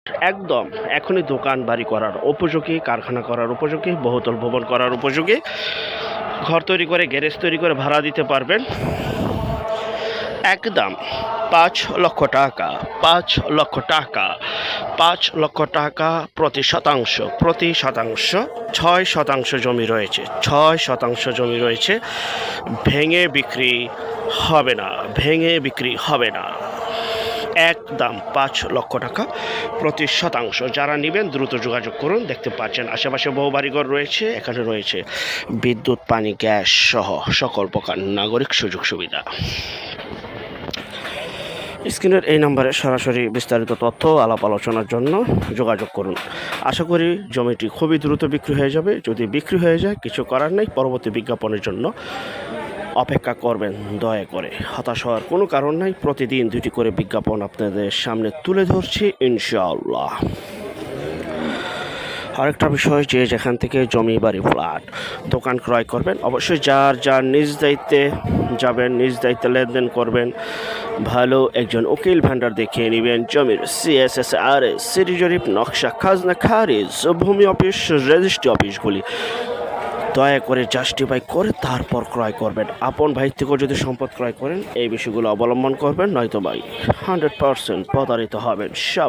একদম এখনই দোকান বাড়ি করার উপযোগী, কারখানা করার উপযোগী, বহুতল ভবন করার উপযোগী, ঘর তৈরি করে গ্যারেজ তৈরি করে ভাড়া দিতে পারবেন। একদম 5 লক্ষ টাকা, 5 লক্ষ টাকা, 5 লক্ষ টাকা প্রতি শতাংশ 6 শতাংশ জমি রয়েছে, 6 শতাংশ জমি রয়েছে। ভেঙে বিক্রি হবে না, ভেঙে বিক্রি হবে না। একদম 5 লক্ষ টাকা প্রতি শতাংশ। যারা নেবেন দ্রুত যোগাযোগ করুন। দেখতে পাচ্ছেন আশেপাশে বহু বাড়িঘর রয়েছে। এখানে রয়েছে বিদ্যুৎ, পানি, গ্যাস সহ সকল প্রকার নাগরিক সুযোগ সুবিধা। স্ক্রিনের এই নম্বরে সরাসরি বিস্তারিত তথ্য আলাপ আলোচনার জন্য যোগাযোগ করুন। আশা করি জমিটি খুবই দ্রুত বিক্রি হয়ে যাবে। যদি বিক্রি হয়ে যায় কিছু করার নেই, পরবর্তী বিজ্ঞাপনের জন্য অপেক্ষা করবেন। দয়া করে হতাশ হওয়ার কোনো কারণ নাই। প্রতিদিন 2টি করে বিজ্ঞাপন আপনাদের সামনে তুলে ধরছি ইনশাআল্লাহ। আরেকটা বিষয়, যে যেখান থেকে জমি, বাড়ি, ফ্ল্যাট, দোকান ক্রয় করবেন অবশ্যই যার নিজ দায়িত্বে যাবেন, নিজ দায়িত্বে লেনদেন করবেন। ভালো একজন উকিল ভেন্ডার দেখিয়ে নেবেন। জমির CSSRS, সিটি জরিপ, নকশা, খাজনা খারিজ, ভূমি অফিস, রেজিস্ট্রি অফিসগুলি দয়া করে জাস্টিফাই করে তারপর ক্রয় করবেন। আপন ভাই থেকেও যদি সম্পদ ক্রয় করেন এই বিষয়গুলো অবলম্বন করবেন, নয়তো ভাই 100% প্রতারিত হবেন।